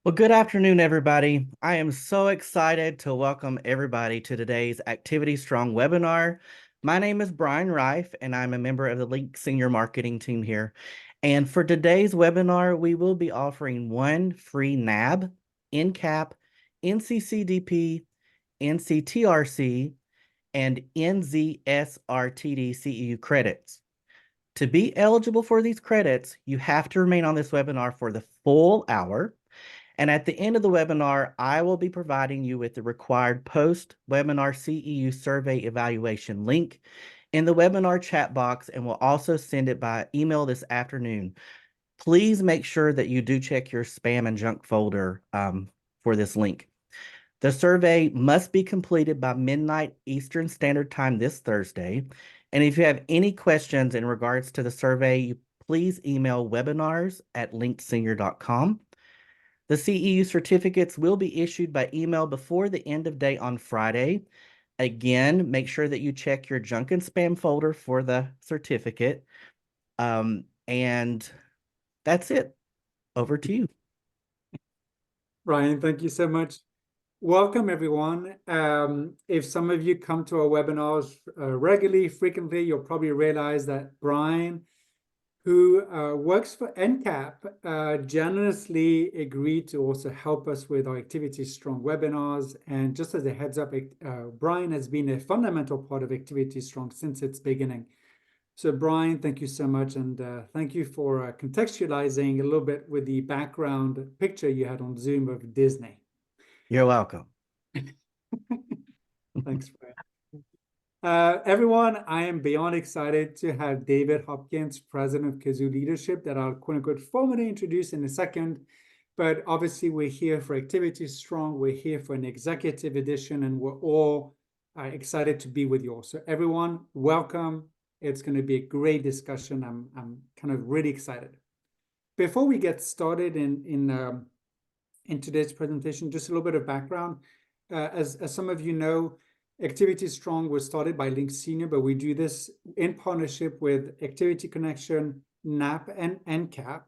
Well, good afternoon, everybody. I am so excited to welcome everybody to today's Activity Strong webinar. My name is Brian Reif, and I'm a member of the Link Senior Marketing team here. And for today's webinar, we will be offering one free NAB, NCAP, NCCDP, NCTRC, and NZSRTD CEU credits. To be eligible for these credits, you have to remain on this webinar for the full hour. And at the end of the webinar, I will be providing you with the required post-webinar CEU survey evaluation link in the webinar chat box, and will also send it by email this afternoon. Please make sure that you do check your spam and junk folder for this link. The survey must be completed by midnight Eastern Standard Time this Thursday. And if you have any questions in regards to the survey, please email webinars@linksenior.com. The CEU certificates will be issued by email before the end of day on Friday. Again, make sure that you check your junk and spam folder for the certificate. And that's it. Over to you. Ryan, thank you so much. Welcome, everyone. If some of you come to our webinars regularly, frequently, you'll probably realize that Brian, who works for NCAP, generously agreed to also help us with our Activity Strong webinars. And just as a heads up, Brian has been a fundamental part of Activity Strong since its beginning. So Brian, thank you so much. And thank you for contextualizing a little bit with the background picture you had on Zoom of Disney. You're welcome. Thanks, Brian. Everyone, I am beyond excited to have David Hopkins, president of Kazoo Leadership, that I'll quote unquote formally introduce in a second. But obviously, we're here for Activity Strong. We're here for an executive edition, and we're all excited to be with you all. So everyone, welcome. It's going to be a great discussion. I'm kind of really excited. Before we get started in today's presentation, just a little bit of background. As some of you know, Activity Strong was started by Link Senior, but we do this in partnership with Activity Connection, NAP, and NCAP.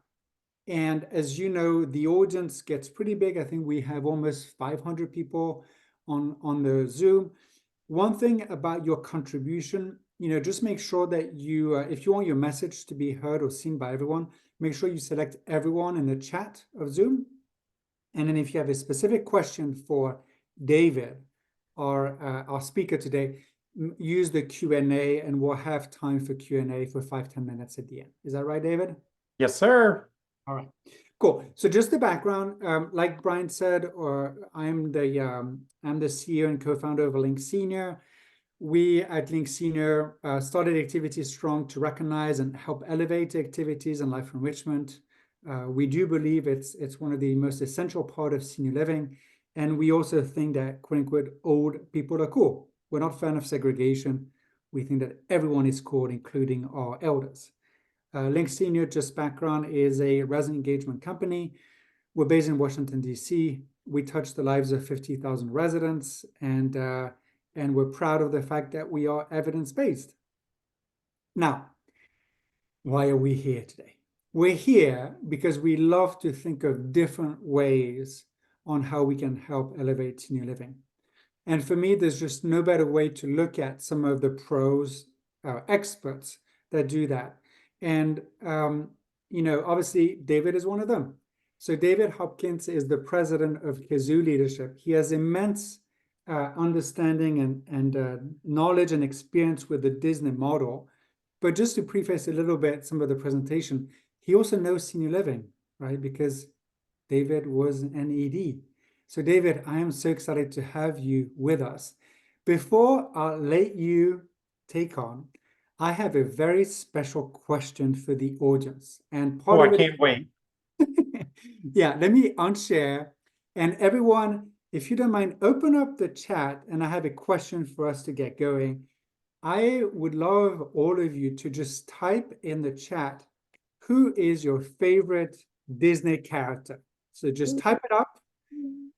And as you know, the audience gets pretty big. I think we have almost 500 people on the Zoom. One thing about your contribution, just make sure that you, if you want your message to be heard or seen by everyone, make sure you select everyone in the chat of Zoom. And then if you have a specific question for David, our speaker today, use the Q&A, and we'll have time for Q&A for 5-10 minutes at the end. Is that right, David? Yes, sir. All right, cool. So just the background, like Brian said, I'm the CEO and co-founder of Link Senior. We at Link Senior started Activity Strong to recognize and help elevate activities and life enrichment. We do believe it's one of the most essential part of senior living. And we also think that, quote unquote, old people are cool. We're not a fan of segregation. We think that everyone is cool, including our elders. Link Senior, just background, is a resident engagement company. We're based in Washington, D.C. We touch the lives of 50,000 residents, and we're proud of the fact that we are evidence-based. Now, why are we here today? We're here because we love to think of different ways on how we can help elevate senior living. And for me, there's just no better way to look at some of the pros, experts that do that. And, obviously, David is one of them. So David Hopkins is the president of Kazoo Leadership. He has immense understanding and knowledge and experience with the Disney model. But just to preface a little bit some of the presentation, he also knows senior living, right? Because David was an ED. So David, I am so excited to have you with us. Before I let you take on, I have a very special question for the audience. And part of I can't wait. Yeah, let me unshare. And everyone, if you don't mind, open up the chat, and I have a question for us to get going. I would love all of you to just type in the chat, who is your favorite Disney character? So just type it up,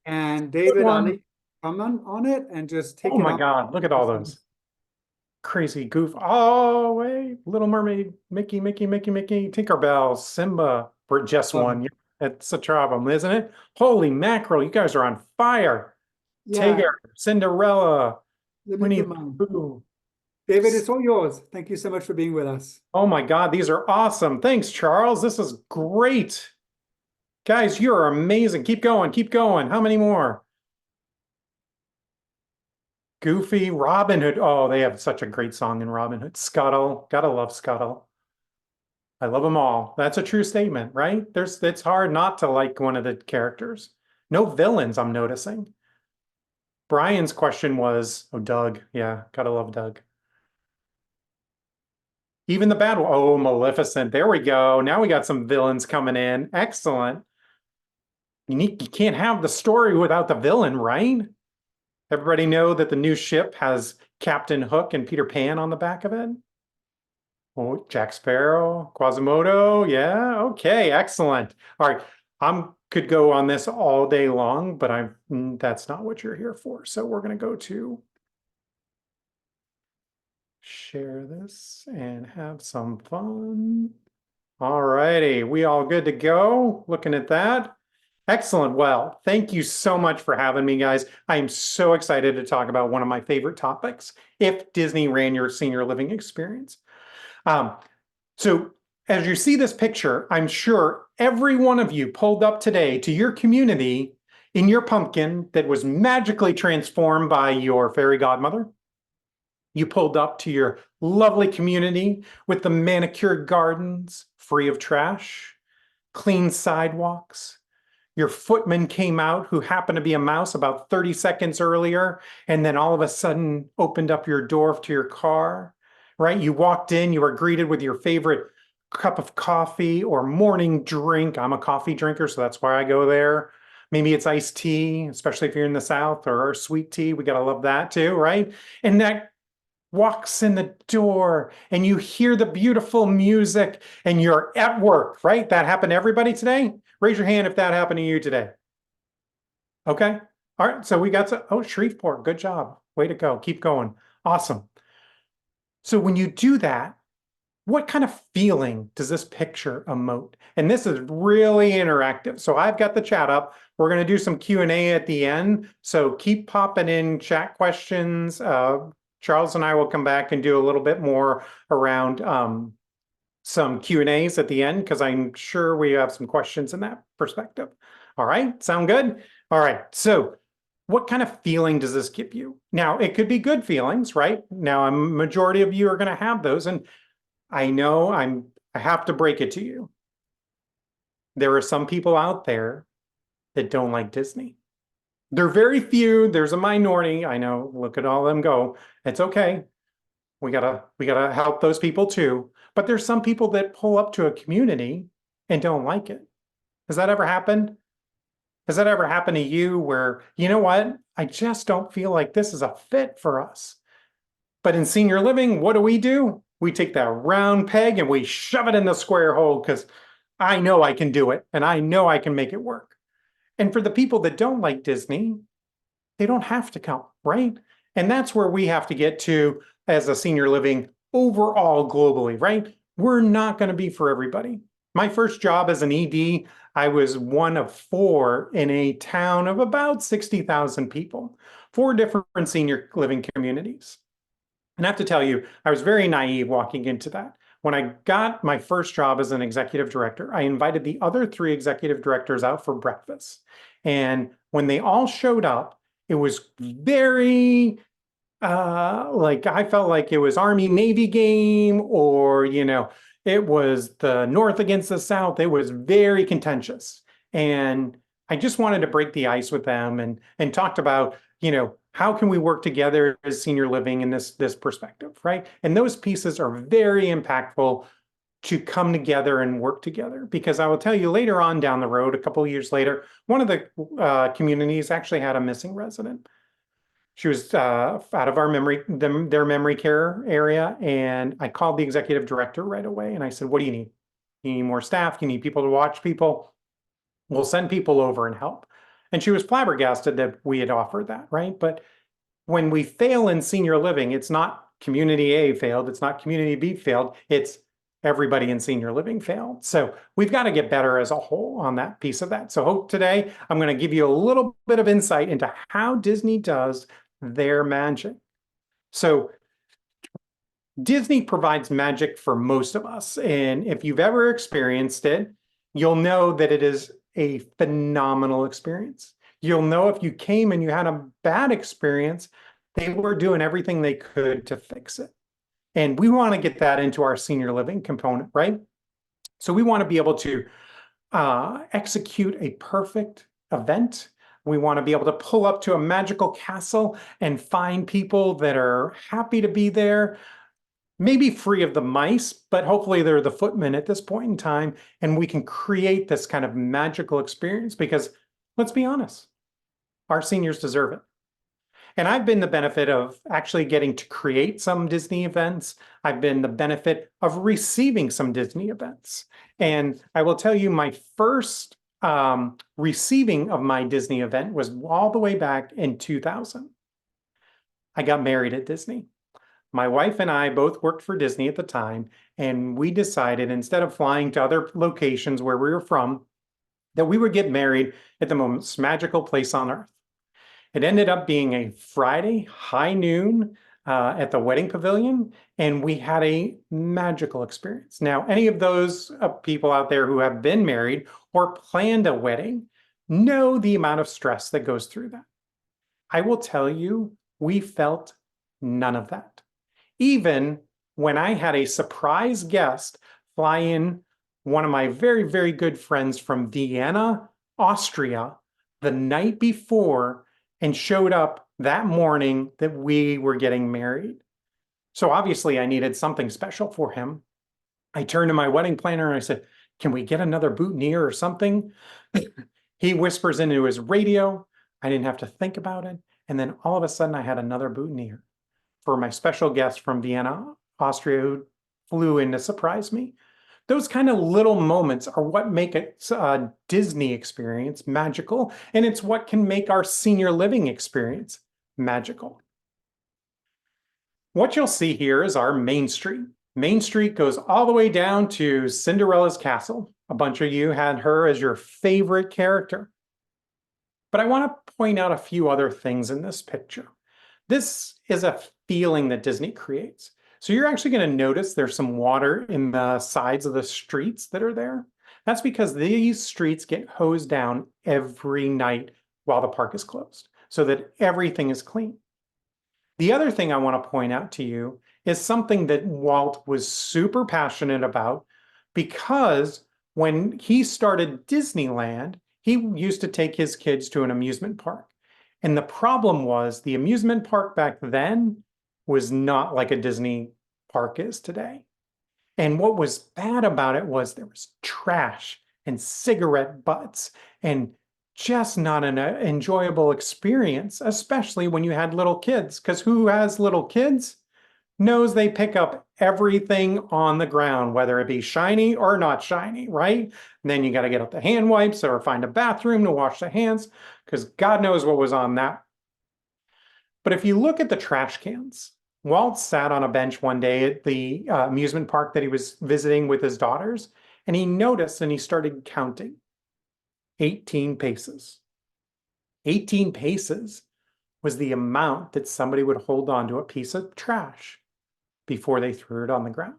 and David, I'll let you comment on it and just take it up. Oh my God, look at all those crazy goof. Oh, wait, Little Mermaid, Mickey, Tinkerbell, Simba, for just one. It's a problem, isn't it? Holy mackerel, you guys are on fire. Yeah, Tigger, Cinderella, let me Winnie put the mine. Pooh. David, it's all yours. Thank you so much for being with us. Oh my God, these are awesome. Thanks, Charles. This is great. Guys, you are amazing. Keep going, keep going. How many more? Goofy, Robin Hood. Oh, they have such a great song in Robin Hood. Scuttle, gotta love Scuttle. I love them all. That's a true statement, right? It's hard not to like one of the characters. No villains, I'm noticing. Brian's question was, oh, Doug. Yeah, gotta love Doug. Even the bad one. Oh, Maleficent. There we go. Now we got some villains coming in. Excellent. You can't have the story without the villain, right? Everybody know that the new ship has Captain Hook and Peter Pan on the back of it? Oh, Jack Sparrow, Quasimodo. Yeah, okay, excellent. All right, could go on this all day long, but that's not what you're here for. So we're going to go to share this and have some fun. All righty, we all good to go? Looking at that. Excellent. Well, thank you so much for having me, guys. I am so excited to talk about one of my favorite topics, if Disney ran your senior living experience. Um, so as you see this picture, I'm sure every one of you pulled up today to your community in your pumpkin that was magically transformed by your fairy godmother. You pulled up to your lovely community with the manicured gardens, free of trash, clean sidewalks. Your footman came out who happened to be a mouse about 30 seconds earlier, and then all of a sudden opened up your door to your car, right? You walked in, you were greeted with your favorite cup of coffee or morning drink. I'm a coffee drinker, so that's why I go there. Maybe it's iced tea, especially if you're in the South, or sweet tea. We got to love that too, right? And that walks in the door and you hear the beautiful music and you're at work, right? That happened to everybody today? Raise your hand if that happened to you today. Okay. All right. So we got to, oh, Shreveport. Good job. Way to go. Keep going. Awesome. So when you do that, what kind of feeling does this picture emote? And this is really interactive. So I've got the chat up. We're going to do some Q&A at the end. So keep popping in chat questions. Charles and I will come back and do a little bit more around some Q&As at the end, because I'm sure we have some questions in that perspective. All right, sound good? All right, so what kind of feeling does this give you? Now, it could be good feelings, right? Now, a majority of you are going to have those, and I know I have to break it to you. There are some people out there that don't like Disney. They're very few. There's a minority. I know. Look at all of them go. It's okay. We gotta help those people too. But there's some people that pull up to a community and don't like it. Has that ever happened? Has that ever happened to you where, you know what? I just don't feel like this is a fit for us. But in senior living, what do? We take that round peg and we shove it in the square hole because I know I can do it and I know I can make it work. And for the people that don't like Disney, they don't have to come, right? And that's where we have to get to as a senior living overall globally, right? We're not going to be for everybody. My first job as an ED, I was one of four in a town of about 60,000 people, four different senior living communities. And I have to tell you, I was very naive walking into that. When I got my first job as an executive director, I invited the other three executive directors out for breakfast. And when they all showed up, it was very like I felt like it was Army Navy game, or it was the North against the South. It was very contentious. And I just wanted to break the ice with them and talked about, how can we work together as senior living in this perspective, right? And those pieces are very impactful to come together and work together. Because I will tell you later on down the road, a couple of years later, one of the communities actually had a missing resident. She was out of our their memory care area, and I called the executive director right away, and I said, "What do you need? You need more staff? You need people to watch people? We'll send people over and help." And she was flabbergasted that we had offered that, right? But when we fail in senior living, it's not community A failed, it's not community B failed, it's everybody in senior living failed. So we've got to get better as a whole on that piece of that. So hope today I'm going to give you a little bit of insight into how Disney does their magic. So Disney provides magic for most of us. And if you've ever experienced it, you'll know that it is a phenomenal experience. You'll know if you came and you had a bad experience, they were doing everything they could to fix it. And we want to get that into our senior living component, right? So we want to be able to execute a perfect event. We want to be able to pull up to a magical castle and find people that are happy to be there, maybe free of the mice, but hopefully they're the footmen at this point in time. And we can create this kind of magical experience because let's be honest, our seniors deserve it. And I've been the benefit of actually getting to create some Disney events. I've been the benefit of receiving some Disney events. And I will tell you, my first receiving of my Disney event was all the way back in 2000. I got married at Disney. My wife and I both worked for Disney at the time, and we decided instead of flying to other locations where we were from, that we would get married at the most magical place on earth. It ended up being a Friday, high noon, at the wedding pavilion, and we had a magical experience. Now, any of those people out there who have been married or planned a wedding know the amount of stress that goes through that. I will tell you, we felt none of that. Even when I had a surprise guest fly in, one of my very, very good friends from Vienna, Austria, the night before, and showed up that morning that we were getting married. So obviously I needed something special for him. I turned to my wedding planner and I said, can we get another boutonniere or something? He whispers into his radio. I didn't have to think about it. And then all of a sudden I had another boutonniere for my special guest from Vienna, Austria, who flew in to surprise me. Those kind of little moments are what make a Disney experience magical, and it's what can make our senior living experience magical. What you'll see here is our Main Street. Main Street goes all the way down to Cinderella's castle. A bunch of you had her as your favorite character. But I want to point out a few other things in this picture. This is a feeling that Disney creates. So you're actually going to notice there's some water in the sides of the streets that are there. That's because these streets get hosed down every night while the park is closed so that everything is clean. The other thing I want to point out to you is something that Walt was super passionate about because when he started Disneyland, he used to take his kids to an amusement park. And the problem was the amusement park back then was not like a Disney park is today. And what was bad about it was there was trash and cigarette butts and just not an enjoyable experience, especially when you had little kids. Because who has little kids knows they pick up everything on the ground, whether it be shiny or not shiny, right? And then you got to get out the hand wipes or find a bathroom to wash the hands, because God knows what was on that. But if you look at the trash cans, Walt sat on a bench one day at the amusement park that he was visiting with his daughters, and he noticed and he started counting 18 paces. 18 paces was the amount that somebody would hold on to a piece of trash before they threw it on the ground.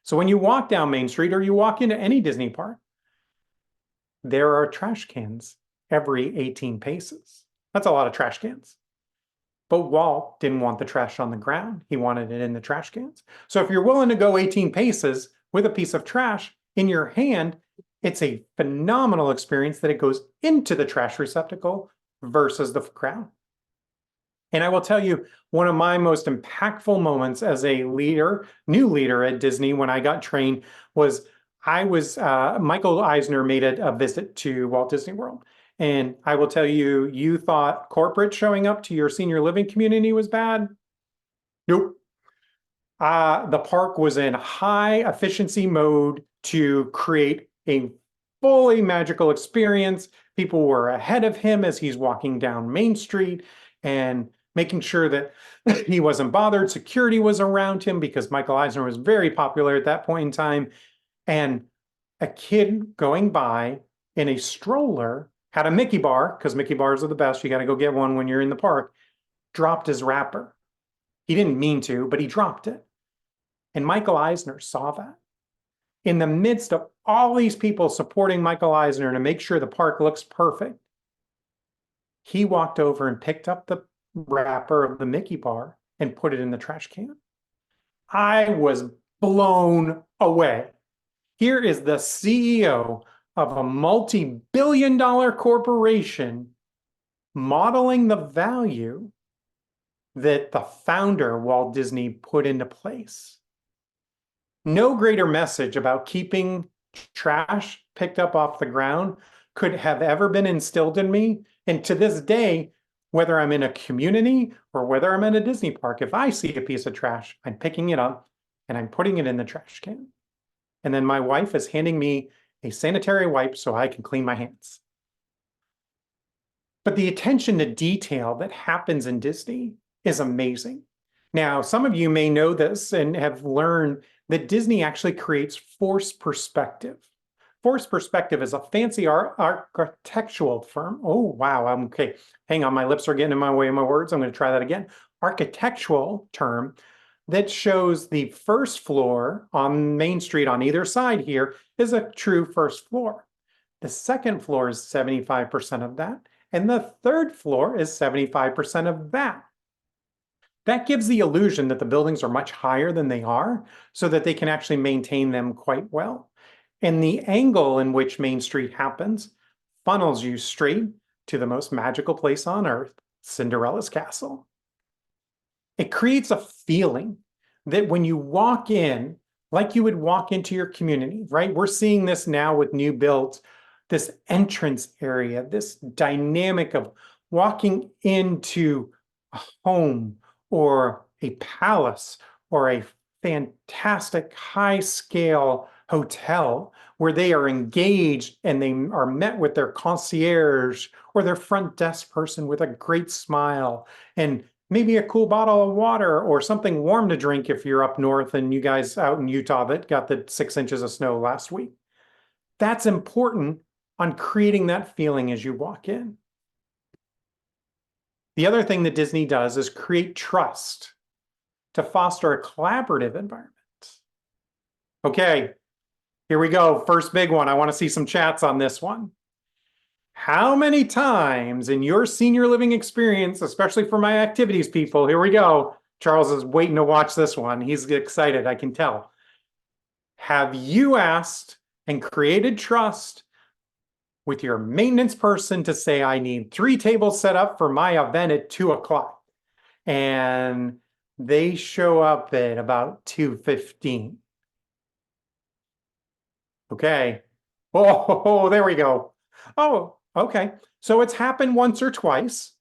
So when you walk down Main Street or you walk into any Disney park, there are trash cans every 18 paces. That's a lot of trash cans. But Walt didn't want the trash on the ground. He wanted it in the trash cans. So if you're willing to go 18 paces with a piece of trash in your hand, it's a phenomenal experience that it goes into the trash receptacle versus the ground. And I will tell you, one of my most impactful moments as a leader, new leader at Disney when I got trained was Michael Eisner made a visit to Walt Disney World. And I will tell you, you thought corporate showing up to your senior living community was bad? Nope. The park was in high efficiency mode to create a fully magical experience. People were ahead of him as he's walking down Main Street. And making sure that he wasn't bothered. Security was around him because Michael Eisner was very popular at that point in time. And a kid going by in a stroller had a Mickey bar, because Mickey bars are the best. You got to go get one when you're in the park, dropped his wrapper. He didn't mean to, but he dropped it. And Michael Eisner saw that. In the midst of all these people supporting Michael Eisner to make sure the park looks perfect, he walked over and picked up the wrapper of the Mickey bar and put it in the trash can. I was blown away. Here is the CEO of a multi-billion-dollar corporation modeling the value that the founder, Walt Disney, put into place. No greater message about keeping trash picked up off the ground could have ever been instilled in me. And to this day, whether I'm in a community or whether I'm in a Disney park, if I see a piece of trash, I'm picking it up and I'm putting it in the trash can. And then my wife is handing me a sanitary wipe so I can clean my hands. But the attention to detail that happens in Disney is amazing. Now, some of you may know this and have learned that Disney actually creates forced perspective. Forced perspective is a fancy architectural firm. Oh, wow. Okay. Hang on. My lips are getting in my way of my words. I'm going to try that again. Architectural term that shows the first floor on Main Street on either side here is a true first floor. The second floor is 75% of that. And the third floor is 75% of that. That gives the illusion that the buildings are much higher than they are, so that they can actually maintain them quite well. And the angle in which Main Street happens funnels you straight to the most magical place on earth, Cinderella's castle. It creates a feeling that when you walk in, like you would walk into your community, right? We're seeing this now with new builds, this entrance area, this dynamic of walking into a home or a palace or a fantastic high-scale hotel where they are engaged and they are met with their concierge or their front desk person with a great smile and maybe a cool bottle of water or something warm to drink if you're up north and you guys out in Utah that got the 6 inches of snow last week. That's important on creating that feeling as you walk in. The other thing that Disney does is create trust to foster a collaborative environment. Okay, here we go. First big one. I want to see some chats on this one. How many times in your senior living experience, especially for my activities people, here we go. Charles is waiting to watch this one. He's excited, I can tell. Have you asked and created trust with your maintenance person to say, I need 3 tables set up for my event at 2 o'clock. And they show up at about 2:15. Okay. Oh, there we go. Oh, okay. So it's happened once or twice.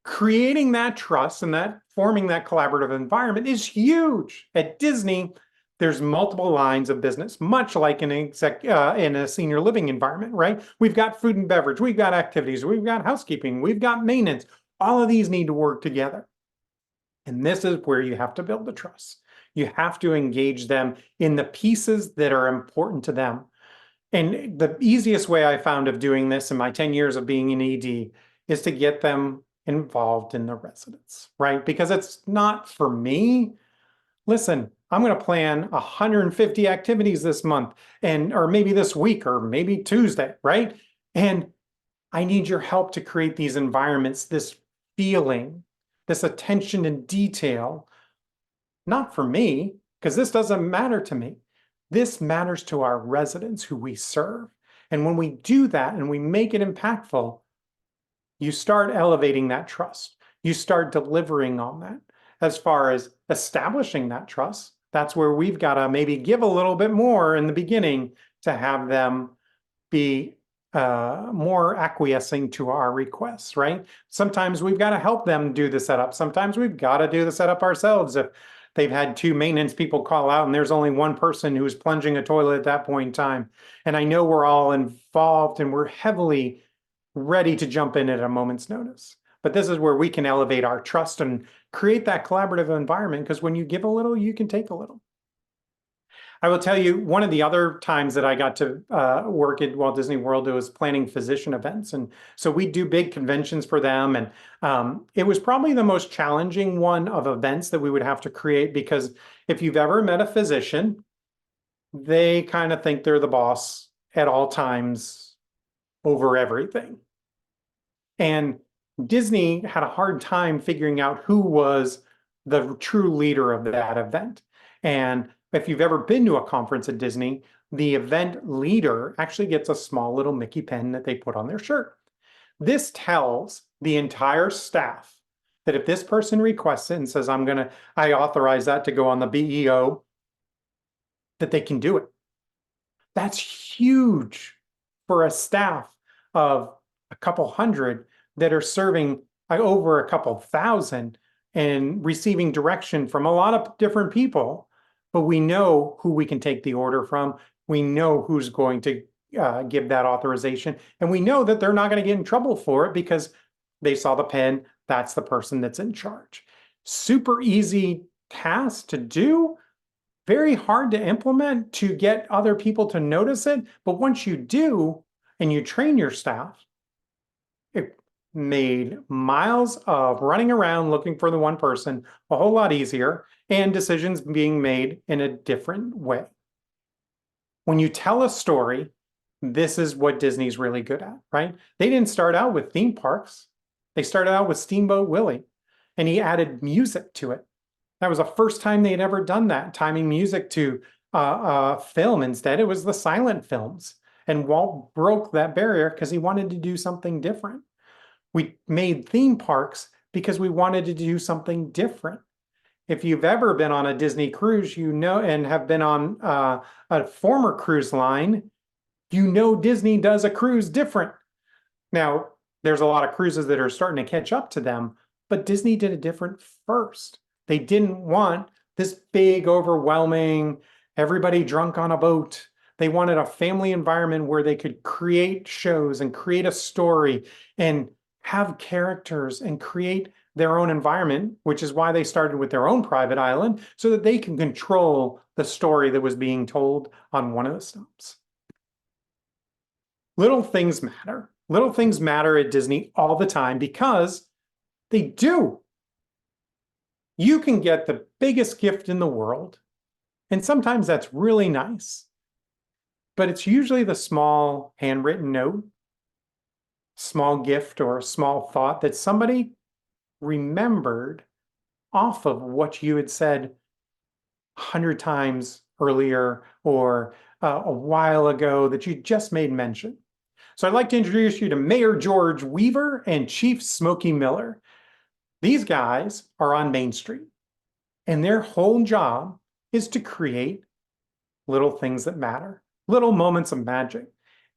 Creating that trust and that forming that collaborative environment is huge. At Disney, there's multiple lines of business, much like in a senior living environment, right? We've got food and beverage, we've got activities, we've got housekeeping, we've got maintenance. All of these need to work together. And this is where you have to build the trust. You have to engage them in the pieces that are important to them. And the easiest way I found of doing this in my 10 years of being in ED is to get them involved in the residents, right? Because it's not for me. Listen, I'm going to plan 150 activities this month or maybe this week or maybe Tuesday, right? And I need your help to create these environments, this feeling, this attention to detail, not for me, because this doesn't matter to me. This matters to our residents who we serve. And when we do that and we make it impactful, you start elevating that trust. You start delivering on that. As far as establishing that trust, that's where we've got to maybe give a little bit more in the beginning to have them be more acquiescing to our requests, right? Sometimes we've got to help them do the setup. Sometimes we've got to do the setup ourselves. If they've had 2 maintenance people call out and there's only one person who's plunging a toilet at that point in time. And I know we're all involved and we're heavily ready to jump in at a moment's notice. But this is where we can elevate our trust and create that collaborative environment, because when you give a little, you can take a little. I will tell you, one of the other times that I got to work at Walt Disney World, it was planning physician events. And so we do big conventions for them. And it was probably the most challenging one of events that we would have to create, because if you've ever met a physician, they kind of think they're the boss at all times over everything. And Disney had a hard time figuring out who was the true leader of that event. And if you've ever been to a conference at Disney, the event leader actually gets a small little Mickey pen that they put on their shirt. This tells the entire staff that if this person requests it and says, I authorize that to go on the BEO, that they can do it. That's huge for a staff of a couple hundred that are serving over a couple thousand and receiving direction from a lot of different people. But we know who we can take the order from. We know who's going to give that authorization. And we know that they're not going to get in trouble for it because they saw the pen. That's the person that's in charge. Super easy task to do. Very hard to implement to get other people to notice it. But once you do, and you train your staff, it made miles of running around looking for the one person a whole lot easier, and decisions being made in a different way. When you tell a story, this is what Disney's really good at, right? They didn't start out with theme parks. They started out with Steamboat Willie, and he added music to it. That was the first time they had ever done that, timing music to film. Instead, it was the silent films. And Walt broke that barrier because he wanted to do something different. We made theme parks because we wanted to do something different. If you've ever been on a Disney cruise, you know, and have been on a former cruise line, you know Disney does a cruise different. Now, there's a lot of cruises that are starting to catch up to them, but Disney did it different first. They didn't want this big, overwhelming, everybody drunk on a boat. They wanted a family environment where they could create shows and create a story and have characters and create their own environment, which is why they started with their own private island, so that they can control the story that was being told on one of the stops. Little things matter. Little things matter at Disney all the time because they do. You can get the biggest gift in the world, and sometimes that's really nice, but it's usually the small handwritten note, small gift, or a small thought that somebody remembered off of what you had said 100 times earlier or a while ago that you just made mention. So I'd like to introduce you to Mayor George Weaver and Chief Smokey Miller. These guys are on Main Street, and their whole job is to create little things that matter, little moments of magic.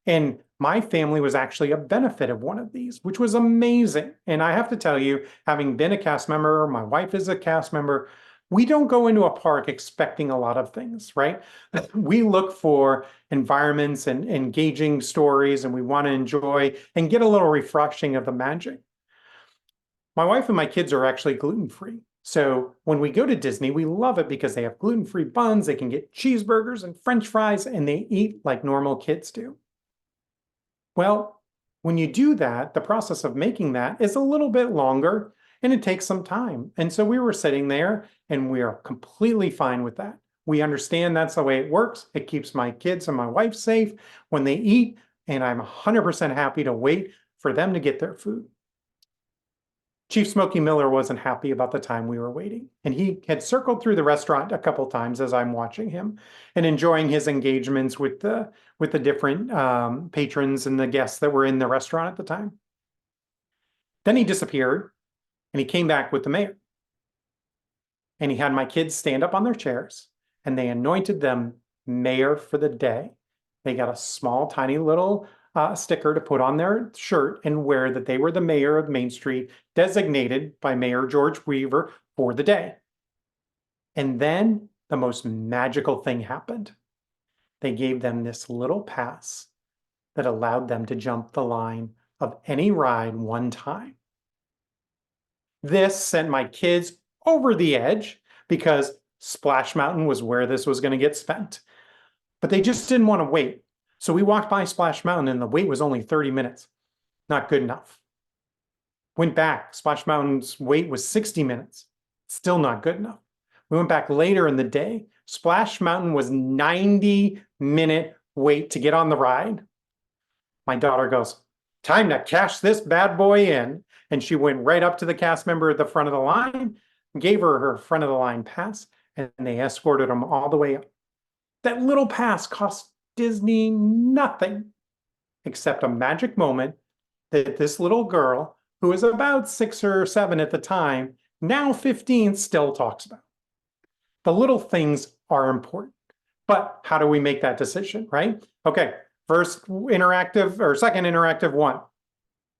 And my family was actually a benefit of one of these, which was amazing. And I have to tell you, having been a cast member, my wife is a cast member, we don't go into a park expecting a lot of things, right? We look for environments and engaging stories, and we want to enjoy and get a little refreshing of the magic. My wife and my kids are actually gluten-free. So when we go to Disney, we love it because they have gluten-free buns, they can get cheeseburgers and French fries, and they eat like normal kids do. Well, when you do that, the process of making that is a little bit longer and it takes some time. And so we were sitting there and we are completely fine with that. We understand that's the way it works. It keeps my kids and my wife safe when they eat, and I'm 100% happy to wait for them to get their food. Chief Smokey Miller wasn't happy about the time we were waiting, and he had circled through the restaurant a couple times as I'm watching him and enjoying his engagements with the different patrons and the guests that were in the restaurant at the time. Then he disappeared, and he came back with the mayor. And he had my kids stand up on their chairs, and they anointed them mayor for the day. They got a small, tiny little sticker to put on their shirt and wear that they were the mayor of Main Street, designated by Mayor George Weaver for the day. And then the most magical thing happened. They gave them this little pass that allowed them to jump the line of any ride one time. This sent my kids over the edge because Splash Mountain was where this was going to get spent. But they just didn't want to wait. So we walked by Splash Mountain and the wait was only 30 minutes. Not good enough. Went back. Splash Mountain's wait was 60 minutes. Still not good enough. We went back later in the day. Splash Mountain was 90-minute wait to get on the ride. My daughter goes, time to cash this bad boy in. And she went right up to the cast member at the front of the line, gave her front of the line pass, and they escorted them all the way up. That little pass cost Disney nothing except a magic moment that this little girl, who was about 6 or 7 at the time, now 15, still talks about. The little things are important. But how do we make that decision, right? Okay, first interactive or second interactive one.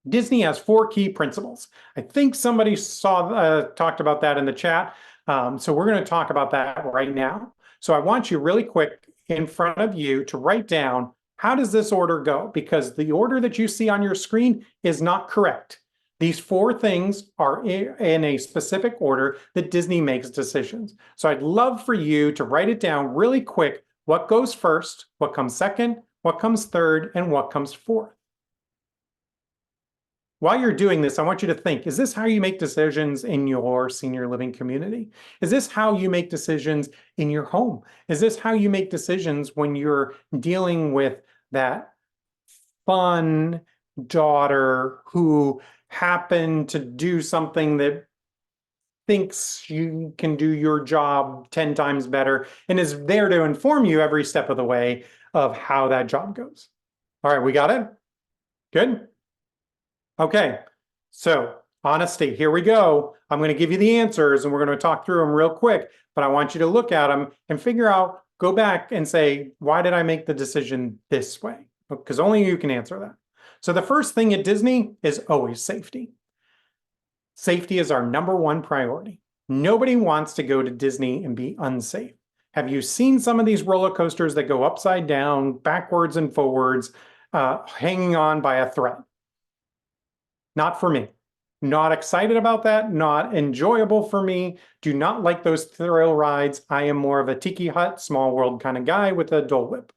Disney has 4 key principles. I think somebody talked about that in the chat. So we're going to talk about that right now. So I want you really quick in front of you to write down, how does this order go? Because the order that you see on your screen is not correct. These 4 things are in a specific order that Disney makes decisions. So I'd love for you to write it down really quick. What goes first, what comes second, what comes third, and what comes fourth. While you're doing this, I want you to think, is this how you make decisions in your senior living community? Is this how you make decisions in your home? Is this how you make decisions when you're dealing with that fun daughter who happened to do something that thinks you can do your job 10 times better and is there to inform you every step of the way of how that job goes? All right, we got it? Good? Okay, so honesty, here we go. I'm going to give you the answers and we're going to talk through them real quick, but I want you to look at them and figure out, go back and say, why did I make the decision this way? Because only you can answer that. So the first thing at Disney is always safety. Safety is our #1 priority. Nobody wants to go to Disney and be unsafe. Have you seen some of these roller coasters that go upside down, backwards and forwards, hanging on by a thread? Not for me. Not excited about that, not enjoyable for me. Do not like those thrill rides. I am more of a Tiki Hut, small world kind of guy with a Dole Whip.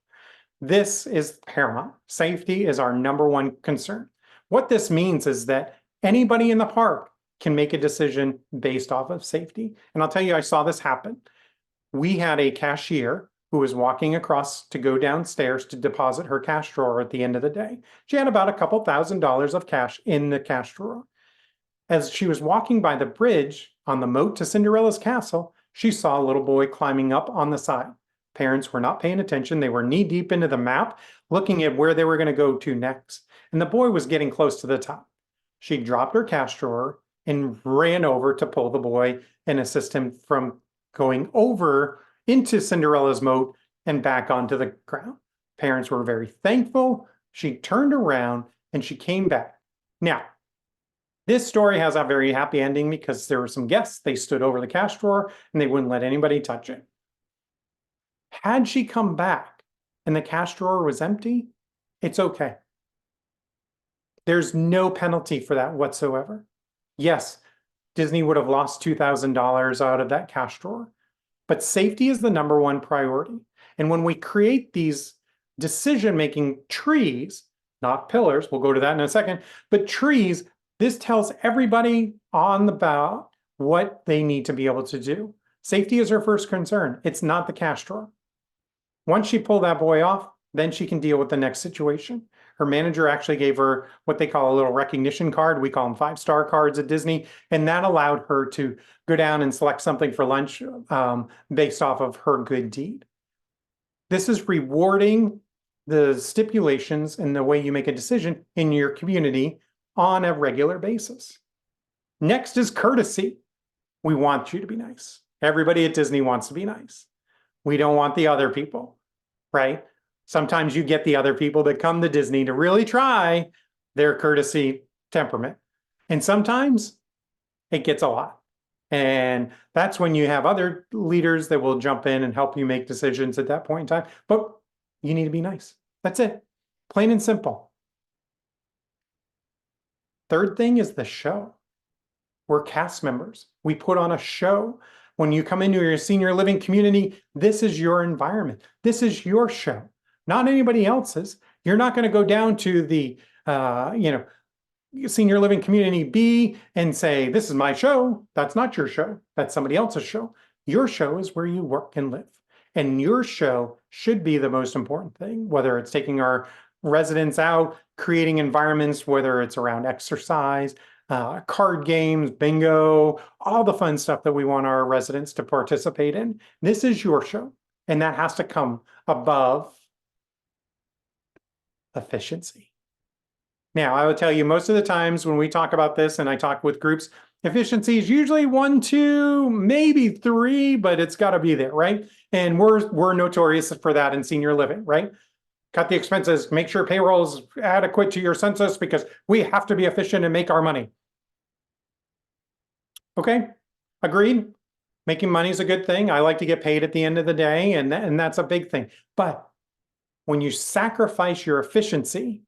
This is paramount. Safety is our #1 concern. What this means is that anybody in the park can make a decision based off of safety. And I'll tell you, I saw this happen. We had a cashier who was walking across to go downstairs to deposit her cash drawer at the end of the day. She had about a couple $1,000s of cash in the cash drawer. As she was walking by the bridge on the moat to Cinderella's castle, she saw a little boy climbing up on the side. Parents were not paying attention. They were knee deep into the map, looking at where they were going to go to next. And the boy was getting close to the top. She dropped her cash drawer and ran over to pull the boy and assist him from going over into Cinderella's moat and back onto the ground. Parents were very thankful. She turned around and she came back. Now, this story has a very happy ending because there were some guests. They stood over the cash drawer and they wouldn't let anybody touch it. Had she come back and the cash drawer was empty, it's okay. There's no penalty for that whatsoever. Yes, Disney would have lost $2,000 out of that cash drawer, but safety is the #1 priority. And when we create these decision-making trees, not pillars, we'll go to that in a second, but trees, this tells everybody on the boat what they need to be able to do. Safety is her first concern. It's not the cash drawer. Once she pulled that boy off, then she can deal with the next situation. Her manager actually gave her what they call a little recognition card. We call them 5-star cards at Disney. And that allowed her to go down and select something for lunch based off of her good deed. This is rewarding the stipulations and the way you make a decision in your community on a regular basis. Next is courtesy. We want you to be nice. Everybody at Disney wants to be nice. We don't want the other people, right? Sometimes you get the other people that come to Disney to really try their courtesy temperament. And sometimes it gets a lot. And that's when you have other leaders that will jump in and help you make decisions at that point in time. But you need to be nice. That's it. Plain and simple. Third thing is the show. We're cast members. We put on a show. When you come into your senior living community, this is your environment. This is your show, not anybody else's. You're not going to go down to the, senior living community B and say, this is my show. That's not your show. That's somebody else's show. Your show is where you work and live. And your show should be the most important thing, whether it's taking our residents out, creating environments, whether it's around exercise, card games, bingo, all the fun stuff that we want our residents to participate in. This is your show. And that has to come above efficiency. Now, I will tell you, most of the times when we talk about this and I talk with groups, efficiency is usually 1, 2, maybe 3, but it's got to be there, right? And we're notorious for that in senior living, right? Cut the expenses, make sure payroll is adequate to your census because we have to be efficient and make our money. Okay, agreed. Making money is a good thing. I like to get paid at the end of the day, and that's a big thing. But when you sacrifice your efficiency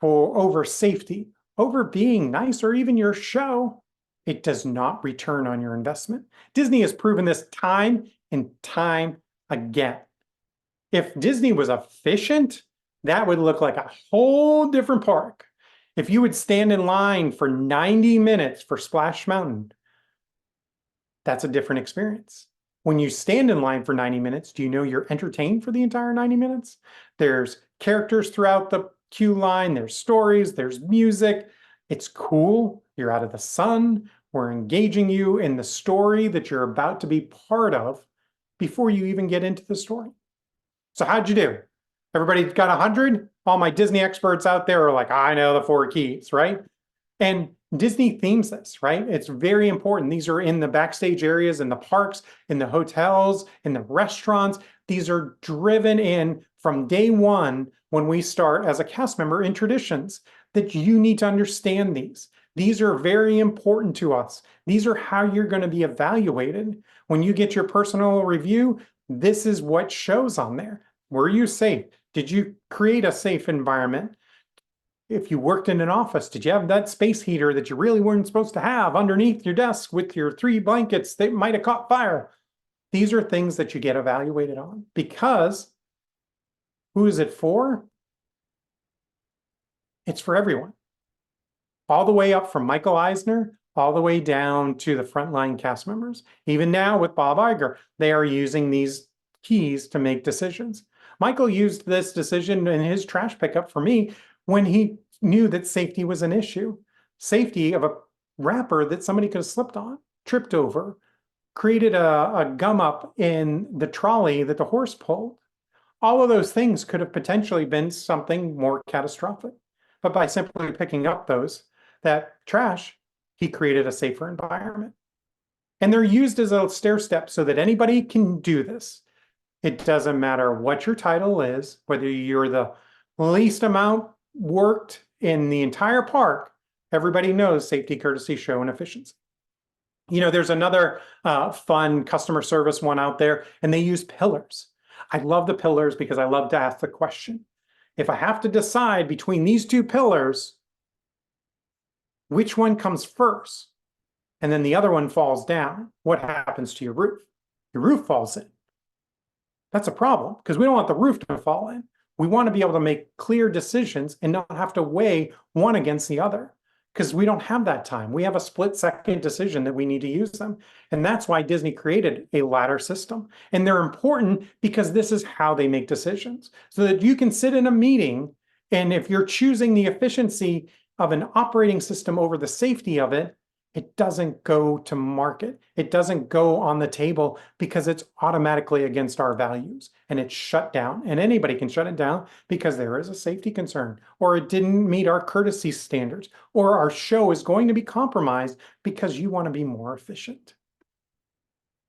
over safety, over being nice, or even your show, it does not return on your investment. Disney has proven this time and time again. If Disney was efficient, that would look like a whole different park. If you would stand in line for 90 minutes for Splash Mountain, that's a different experience. When you stand in line for 90 minutes, do you know you're entertained for the entire 90 minutes? There's characters throughout the queue line, there's stories, there's music. It's cool. You're out of the sun. We're engaging you in the story that you're about to be part of before you even get into the story. So how'd you do? Everybody got 100? All my Disney experts out there are like, I know the 4 keys, right? And Disney themes this, right? It's very important. These are in the backstage areas, in the parks, in the hotels, in the restaurants. These are driven in from day one when we start as a cast member in traditions that you need to understand these. These are very important to us. These are how you're going to be evaluated. When you get your personal review, this is what shows on there. Were you safe? Did you create a safe environment? If you worked in an office, did you have that space heater that you really weren't supposed to have underneath your desk with your 3 blankets that might have caught fire? These are things that you get evaluated on because who is it for? It's for everyone. All the way up from Michael Eisner, all the way down to the frontline cast members. Even now with Bob Iger, they are using these keys to make decisions. Michael used this decision in his trash pickup for me when he knew that safety was an issue. Safety of a wrapper that somebody could have slipped on, tripped over, created a gum up in the trolley that the horse pulled. All of those things could have potentially been something more catastrophic. But by simply picking up that trash, he created a safer environment. And they're used as a stair step so that anybody can do this. It doesn't matter what your title is, whether you're the least amount worked in the entire park, everybody knows safety, courtesy, show, and efficiency. You know, there's another fun customer service one out there, and they use pillars. I love the pillars because I love to ask the question. If I have to decide between these 2 pillars, which one comes first? And then the other one falls down. What happens to your roof? Your roof falls in. That's a problem because we don't want the roof to fall in. We want to be able to make clear decisions and not have to weigh one against the other because we don't have that time. We have a split-second decision that we need to use them. And that's why Disney created a ladder system. And they're important because this is how they make decisions so that you can sit in a meeting, and if you're choosing the efficiency of an operating system over the safety of it, it doesn't go to market. It doesn't go on the table because it's automatically against our values and it's shut down. And anybody can shut it down because there is a safety concern, or it didn't meet our courtesy standards, or our show is going to be compromised because you want to be more efficient.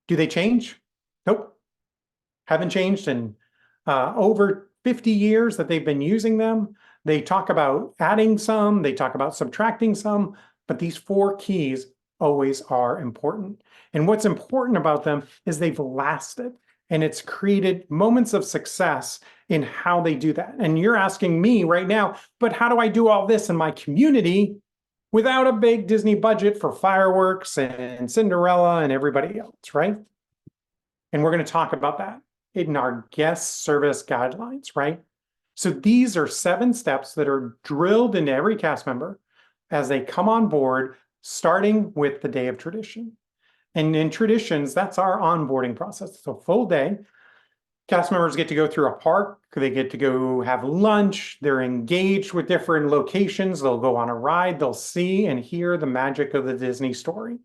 Do they change? Nope. Haven't changed in over 50 years that they've been using them. They talk about adding some, they talk about subtracting some, but these 4 keys always are important. And what's important about them is they've lasted, and it's created moments of success in how they do that. And you're asking me right now, but how do I do all this in my community? without a big Disney budget for fireworks and Cinderella and everybody else, right? And we're going to talk about that in our guest service guidelines, right? So these are 7 steps that are drilled into every cast member as they come on board, starting with the day of tradition. And in traditions, that's our onboarding process. So full day, cast members get to go through a park, they get to go have lunch, they're engaged with different locations, they'll go on a ride, they'll see and hear the magic of the Disney story.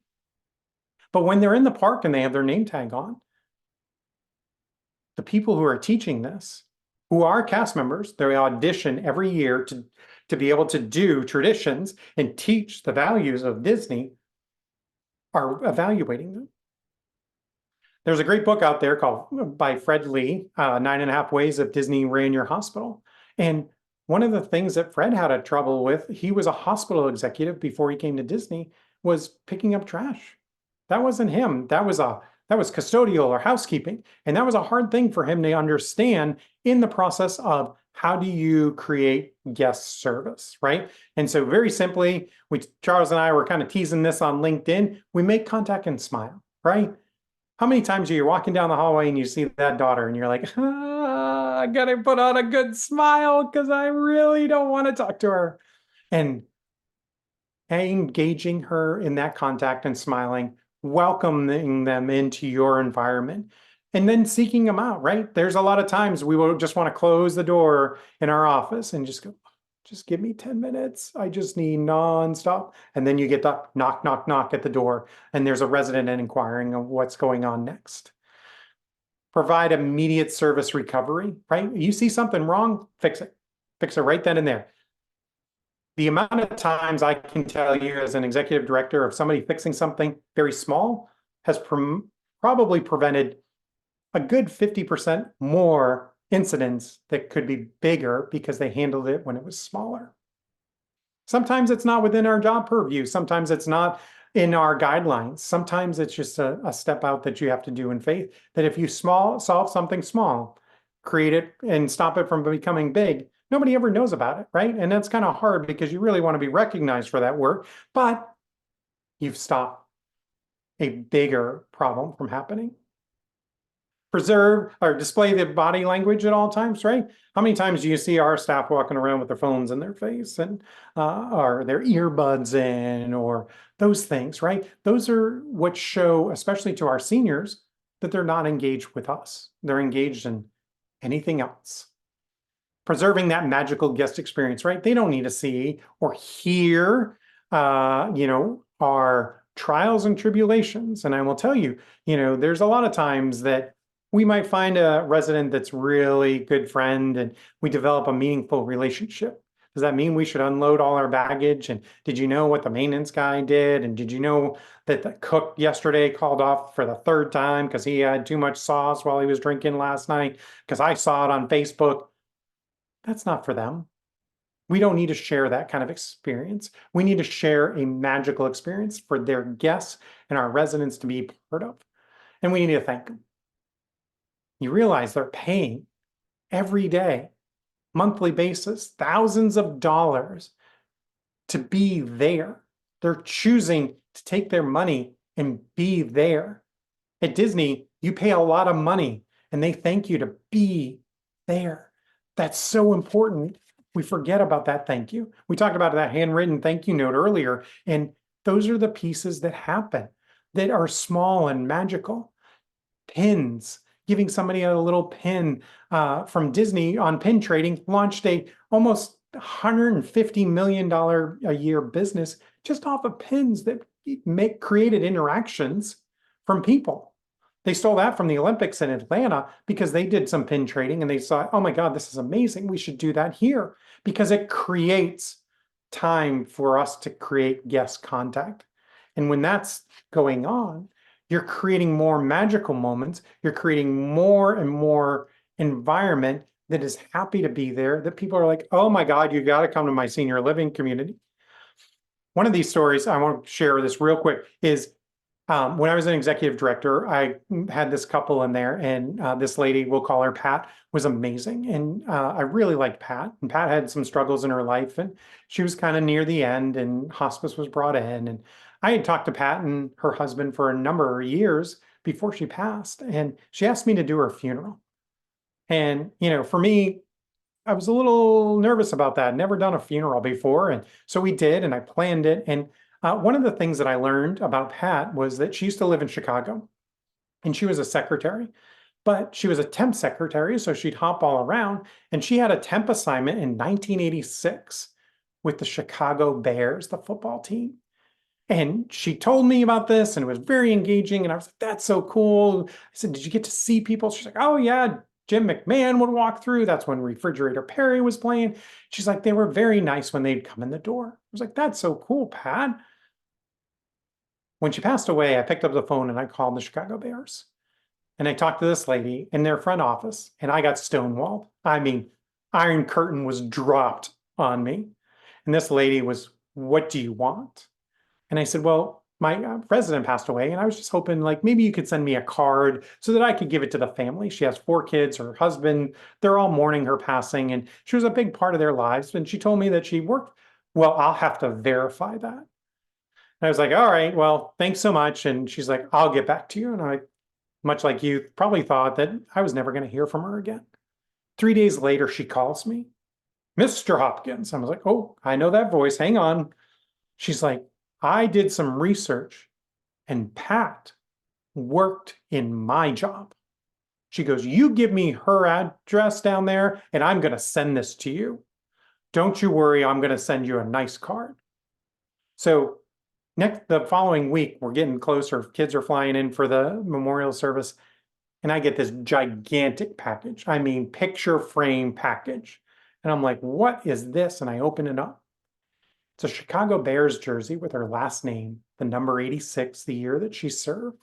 But when they're in the park and they have their name tag on, the people who are teaching this, who are cast members, they audition every year to be able to do traditions and teach the values of Disney, are evaluating them. There's a great book out there called by Fred Lee, 9.5 Ways of Disney Ran Your Hospital. And one of the things that Fred had a trouble with, he was a hospital executive before he came to Disney, was picking up trash. That wasn't him. That was custodial or housekeeping. And that was a hard thing for him to understand in the process of how do you create guest service, right? And so very simply, Charles and I were kind of teasing this on LinkedIn. We make contact and smile, right? How many times are you walking down the hallway and you see that daughter and you're like, I gotta put on a good smile because I really don't want to talk to her. And engaging her in that contact and smiling, welcoming them into your environment, and then seeking them out, right? There's a lot of times we will just want to close the door in our office and just go, just give me 10 minutes. I just need nonstop. And then you get the knock, knock, knock at the door, and there's a resident inquiring of what's going on next. Provide immediate service recovery, right? You see something wrong, fix it. Fix it right then and there. The amount of times I can tell you as an executive director of somebody fixing something very small has probably prevented a good 50% more incidents that could be bigger because they handled it when it was smaller. Sometimes it's not within our job purview. Sometimes it's not in our guidelines. Sometimes it's just a step out that you have to do in faith, that if you solve something small, create it and stop it from becoming big, nobody ever knows about it, right? And that's kind of hard because you really want to be recognized for that work, but you've stopped a bigger problem from happening. Preserve or display the body language at all times, right? How many times do you see our staff walking around with their phones in their face and or their earbuds in, or those things, right? Those are what show, especially to our seniors, that they're not engaged with us. They're engaged in anything else. Preserving that magical guest experience, right? They don't need to see or hear, our trials and tribulations. And I will tell you, there's a lot of times that we might find a resident that's really good friend and we develop a meaningful relationship. Does that mean we should unload all our baggage? And did you know what the maintenance guy did? And did you know that the cook yesterday called off for the 3rd time because he had too much sauce while he was drinking last night? Because I saw it on Facebook. That's not for them. We don't need to share that kind of experience. We need to share a magical experience for their guests and our residents to be part of. And we need to thank them. You realize they're paying every day, monthly basis, thousands of dollars to be there. They're choosing to take their money and be there. At Disney, you pay a lot of money and they thank you to be there. That's so important. We forget about that thank you. We talked about that handwritten thank you note earlier, and those are the pieces that happen that are small and magical. Pins, giving somebody a little pin from Disney on pin trading, launched a almost $150 million a year business just off of pins that created interactions from people. They stole that from the Olympics in Atlanta because they did some pin trading and they saw, oh my God, this is amazing. We should do that here because it creates time for us to create guest contact. And when that's going on, you're creating more magical moments. You're creating more and more environment that is happy to be there, that people are like, oh my God, you got to come to my senior living community. One of these stories, I want to share this real quick, is When I was an executive director, I had this couple in there, and this lady, we'll call her Pat, was amazing. And I really liked Pat. And Pat had some struggles in her life, and she was kind of near the end, and hospice was brought in. And I had talked to Pat and her husband for a number of years before she passed, and she asked me to do her funeral. And, for me, I was a little nervous about that. Never done a funeral before. And so we did, and I planned it. And one of the things that I learned about Pat was that she used to live in Chicago, and she was a secretary, but she was a temp secretary. So she'd hop all around. And she had a temp assignment in 1986 with the Chicago Bears, the football team. And she told me about this, and it was very engaging. And I was like, that's so cool. I said, did you get to see people? She's like, oh, yeah. Jim McMahon would walk through. That's when Refrigerator Perry was playing. She's like, they were very nice when they'd come in the door. I was like, that's so cool, Pat. When she passed away, I picked up the phone and I called the Chicago Bears. And I talked to this lady in their front office, and I got stonewalled. I mean, Iron Curtain was dropped on me. And this lady was, what do you want? And I said, well, my president passed away, and I was just hoping like maybe you could send me a card so that I could give it to the family. She has 4 kids, her husband, they're all mourning her passing, and she was a big part of their lives. And she told me that she worked. Well, I'll have to verify that. And I was like, all right, well, thanks so much. And she's like, I'll get back to you. And I, much like you, probably thought that I was never going to hear from her again. 3 days later, she calls me, Mr. Hopkins. I was like, oh, I know that voice. Hang on. She's like, I did some research, and Pat worked in my job. She goes, you give me her address down there, and I'm going to send this to you. Don't you worry, I'm going to send you a nice card. So the following week, we're getting closer. Kids are flying in for the memorial service, and I get this gigantic package. I mean, picture frame package. And I'm like, what is this? And I open it up. It's a Chicago Bears jersey with her last name, the number 86, the year that she served,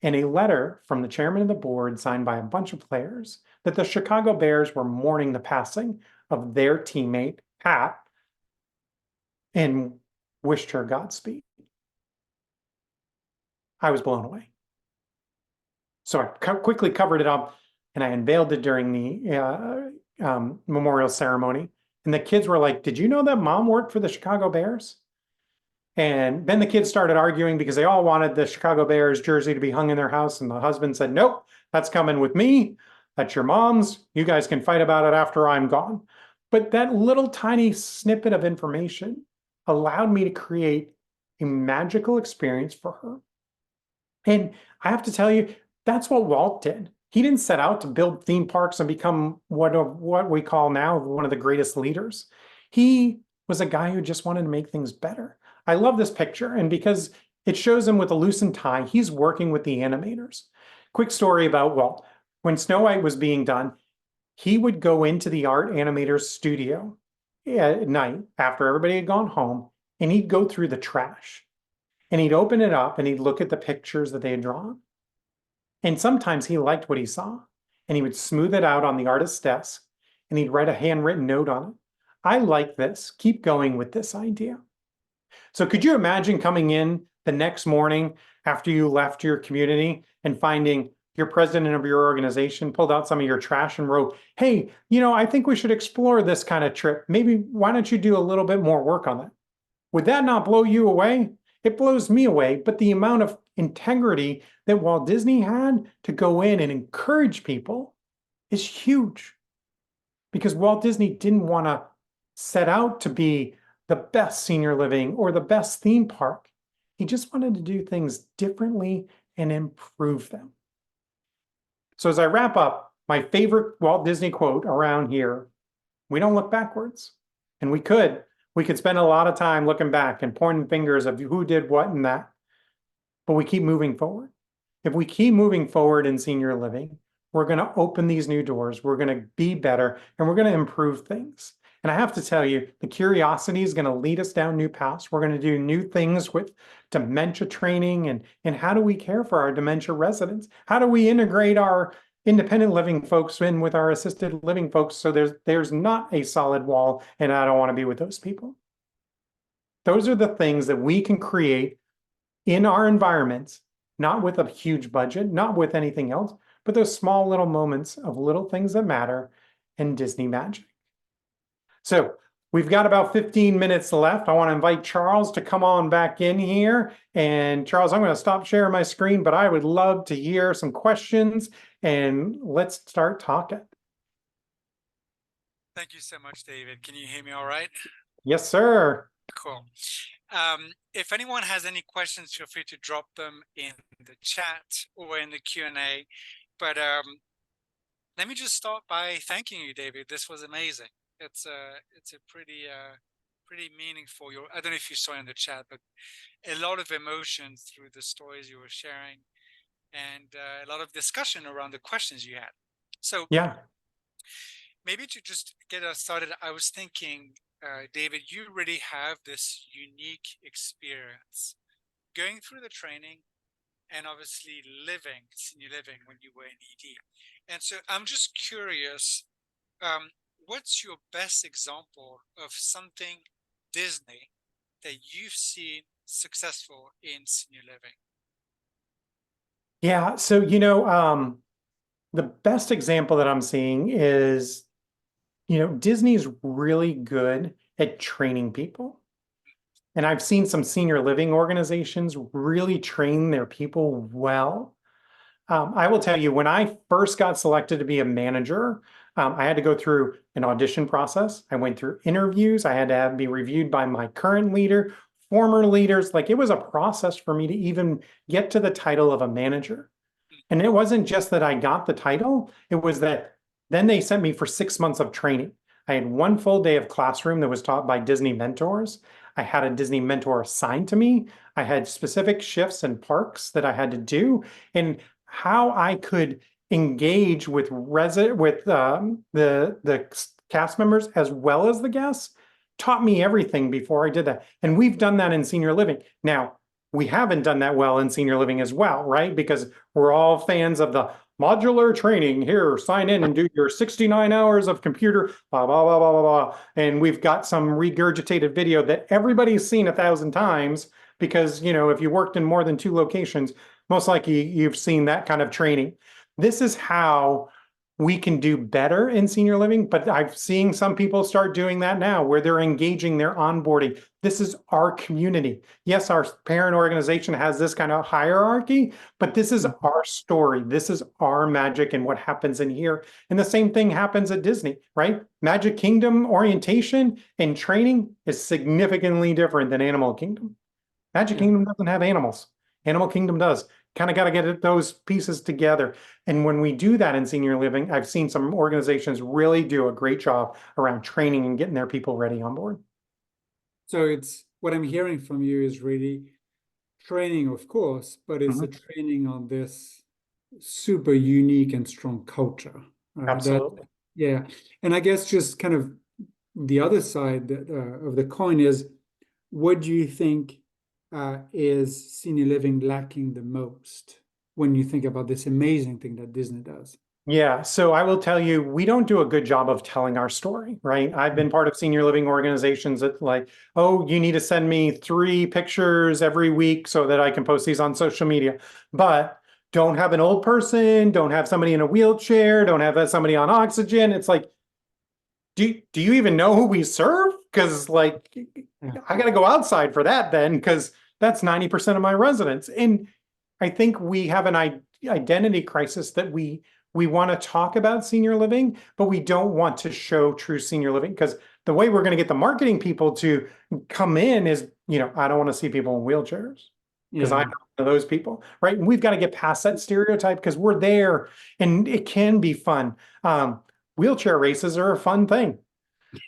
and a letter from the chairman of the board signed by a bunch of players that the Chicago Bears were mourning the passing of their teammate, Pat, and wished her Godspeed. I was blown away. So I quickly covered it up, and I unveiled it during the memorial ceremony. And the kids were like, did you know that mom worked for the Chicago Bears? And then the kids started arguing because they all wanted the Chicago Bears jersey to be hung in their house. And the husband said, nope, that's coming with me. That's your mom's. You guys can fight about it after I'm gone. But that little tiny snippet of information allowed me to create a magical experience for her. And I have to tell you, that's what Walt did. He didn't set out to build theme parks and become what we call now one of the greatest leaders. He was a guy who just wanted to make things better. I love this picture, and because it shows him with a loosened tie, he's working with the animators. Quick story about Walt. When Snow White was being done, he would go into the art animator's studio at night after everybody had gone home, and he'd go through the trash. And he'd open it up and he'd look at the pictures that they had drawn. And sometimes he liked what he saw, and he would smooth it out on the artist's desk, and he'd write a handwritten note on it. I like this. Keep going with this idea. So could you imagine coming in the next morning after you left your community and finding your president of your organization pulled out some of your trash and wrote, hey, I think we should explore this kind of trip. Maybe why don't you do a little bit more work on that? Would that not blow you away? It blows me away, but the amount of integrity that Walt Disney had to go in and encourage people is huge. Because Walt Disney didn't want to set out to be the best senior living or the best theme park. He just wanted to do things differently and improve them. So as I wrap up, my favorite Walt Disney quote around here, we don't look backwards. And we could spend a lot of time looking back and pointing fingers of who did what and that, but we keep moving forward. If we keep moving forward in senior living, we're going to open these new doors, we're going to be better, and we're going to improve things. And I have to tell you, the curiosity is going to lead us down new paths. We're going to do new things with dementia training and how do we care for our dementia residents? How do we integrate our independent living folks in with our assisted living folks so there's not a solid wall and I don't want to be with those people? Those are the things that we can create in our environments, not with a huge budget, not with anything else, but those small little moments of little things that matter and Disney magic. So we've got about 15 minutes left. I want to invite Charles to come on back in here. And Charles, I'm going to stop sharing my screen, but I would love to hear some questions and let's start talking. Thank you so much, David. Can you hear me all right? Yes, sir. Cool. If anyone has any questions, feel free to drop them in the chat or in the Q&A. But let me just start by thanking you, David. This was amazing. It's a pretty meaningful. I don't know if you saw in the chat, but a lot of emotions through the stories you were sharing, and a lot of discussion around the questions you had. So yeah, maybe to just get us started, I was thinking, David, you really have this unique experience going through the training and obviously living senior living when you were in ED. And so I'm just curious, what's your best example of something Disney that you've seen successful in senior living? Yeah. So, the best example that I'm seeing is, Disney's really good at training people. And I've seen some senior living organizations really train their people well. I will tell you, when I first got selected to be a manager, I had to go through an audition process. I went through interviews. I had to be reviewed by my current leader, former leaders. Like, it was a process for me to even get to the title of a manager. And it wasn't just that I got the title, it was that then they sent me for 6 months of training. I had one full day of classroom that was taught by Disney mentors. I had a Disney mentor assigned to me. I had specific shifts and parks that I had to do, and how I could engage with the cast members as well as the guests taught me everything before I did that. And we've done that in senior living. Now, we haven't done that well in senior living as well, right? Because we're all fans of the modular training. Here, sign in and do your 69 hours of computer, blah, blah, blah, blah, blah, blah. And we've got some regurgitated video that everybody's seen 1,000 times because, if you worked in more than 2 locations, most likely you've seen that kind of training. This is how we can do better in senior living, but I've seen some people start doing that now where they're engaging, they're onboarding. This is our community. Yes, our parent organization has this kind of hierarchy, but this is our story. This is our magic and what happens in here. And the same thing happens at Disney, right? Magic Kingdom orientation and training is significantly different than Animal Kingdom. Magic Kingdom doesn't have animals. Animal Kingdom does. Kind of got to get those pieces together. And when we do that in senior living, I've seen some organizations really do a great job around training and getting their people ready on board. So it's what I'm hearing from you is really training, of course, but it's a training on this super unique and strong culture. Absolutely. Yeah. And I guess just kind of the other side of the coin is, what do you think is senior living lacking the most when you think about this amazing thing that Disney does? Yeah, so I will tell you, we don't do a good job of telling our story, right? I've been part of senior living organizations that like, oh, you need to send me 3 pictures every week so that I can post these on social media. But don't have an old person, don't have somebody in a wheelchair, don't have somebody on oxygen. It's like, do you even know who we serve? Because like, I got to go outside for that then, because that's 90% of my residents. And I think we have an identity crisis that we want to talk about senior living, but we don't want to show true senior living, because the way we're going to get the marketing people to come in is, I don't want to see people in wheelchairs because I'm one of those people, right? And we've got to get past that stereotype because we're there and it can be fun. Wheelchair races are a fun thing.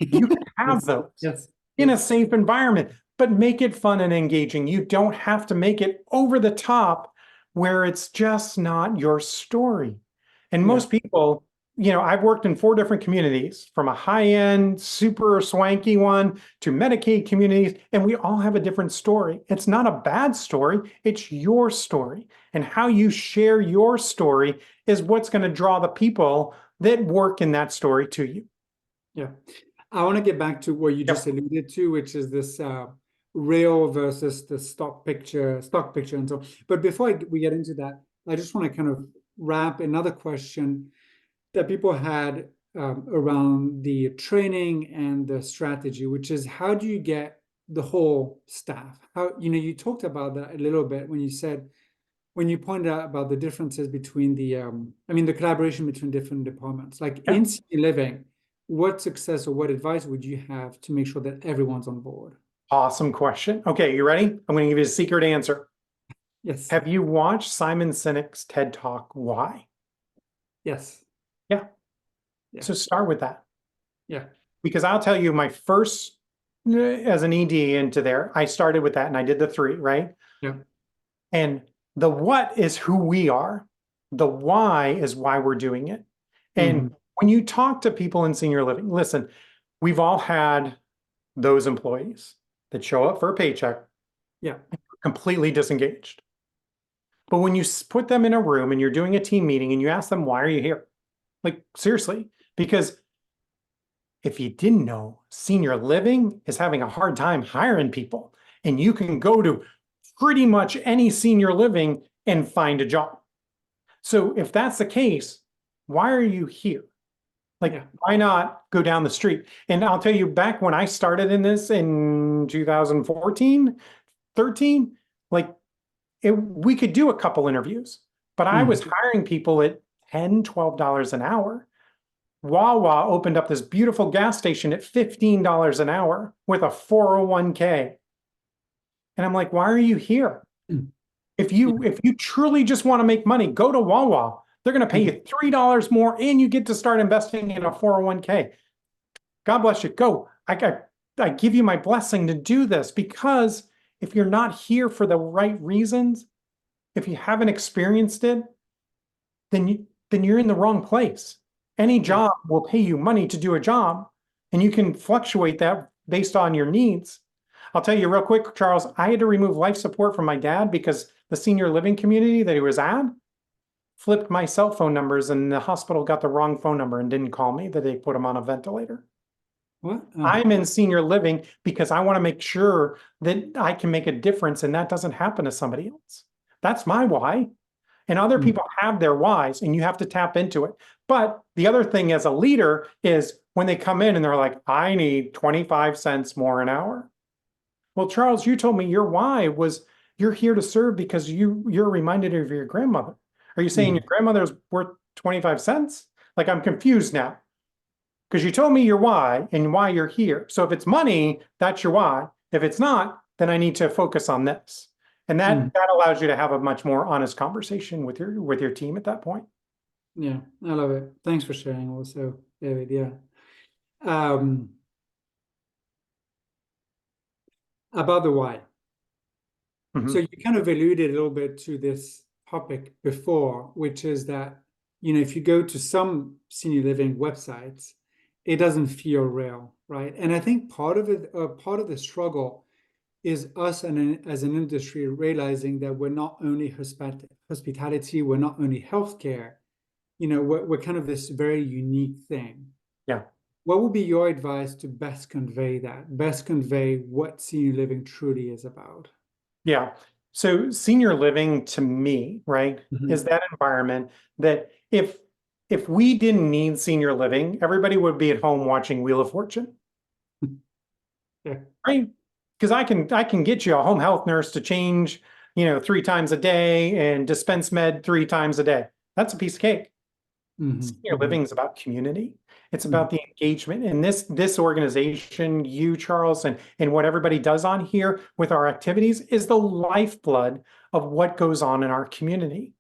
You can have those in a safe environment, but make it fun and engaging. You don't have to make it over the top where it's just not your story. And most people, I've worked in 4 different communities, from a high-end, super swanky one to Medicaid communities, and we all have a different story. It's not a bad story, it's your story. And how you share your story is what's going to draw the people that work in that story to you. Yeah. I want to get back to what you just alluded to, which is this real versus the stock picture, and so. But before we get into that, I just want to kind of wrap another question that people had around the training and the strategy, which is how do you get the whole staff? How, you talked about that a little bit when you said, when you pointed out about the differences between the collaboration between different departments, like Yeah. in senior living, what success or what advice would you have to make sure that everyone's on board? Awesome question. Okay, you ready? I'm going to give you a secret answer. Yes. Have you watched Simon Sinek's TED Talk, Why? Yes. Yeah. Yeah. So start with that. Yeah. Because I'll tell you, my first, as an ED into there, I started with that and I did the 3, right? Yeah. And the what is who we are. The why is why we're doing it. And when you talk to people in senior living, listen, we've all had those employees that show up for a paycheck, Yeah. completely disengaged. But when you put them in a room and you're doing a team meeting and you ask them, why are you here? Like, seriously, because if you didn't know, senior living is having a hard time hiring people. And you can go to pretty much any senior living and find a job. So if that's the case, why are you here? Like, Yeah. why not go down the street? And I'll tell you, back when I started in this in 2014, 13, like we could do a couple interviews, but I was hiring people at $10, $12 an hour. Wawa opened up this beautiful gas station at $15 an hour with a 401k. And I'm like, why are you here? If you truly just want to make money, go to Wawa. They're going to pay you $3 more and you get to start investing in a 401k. God bless you. Go. I give you my blessing to do this, because if you're not here for the right reasons, if you haven't experienced it, then you're in the wrong place. Any job will pay you money to do a job, and you can fluctuate that based on your needs. I'll tell you real quick, Charles, I had to remove life support from my dad because the senior living community that he was at flipped my cell phone numbers, and the hospital got the wrong phone number and didn't call me, that they put him on a ventilator. What? I'm in senior living because I want to make sure that I can make a difference and that doesn't happen to somebody else. That's my why. And other people have their whys, and you have to tap into it. But the other thing as a leader is when they come in and they're like, I need 25 cents more an hour. Well, Charles, you told me your why was you're here to serve because you're reminded of your grandmother. Are you saying your grandmother is worth 25 cents? Like, I'm confused now. Because you told me your why and why you're here. So if it's money, that's your why. If it's not, then I need to focus on this. And that allows you to have a much more honest conversation with your team at that point. Yeah, I love it. Thanks for sharing also, David. Yeah. About the why. So you kind of alluded a little bit to this topic before, which is that, if you go to some senior living websites, it doesn't feel real, right? And I think part of it, part of the struggle is us as an industry realizing that we're not only hospitality, we're not only healthcare, we're kind of this very unique thing. Yeah. What would be your advice to best convey what senior living truly is about? Yeah. So senior living to me, right, is that environment that if we didn't need senior living, everybody would be at home watching Wheel of Fortune. Yeah. Right? Because I can get you a home health nurse to change, 3 times a day and dispense med 3 times a day. That's a piece of cake. Senior living is about community. It's about the engagement. And this organization, you, Charles, and what everybody does on here with our activities is the lifeblood of what goes on in our community.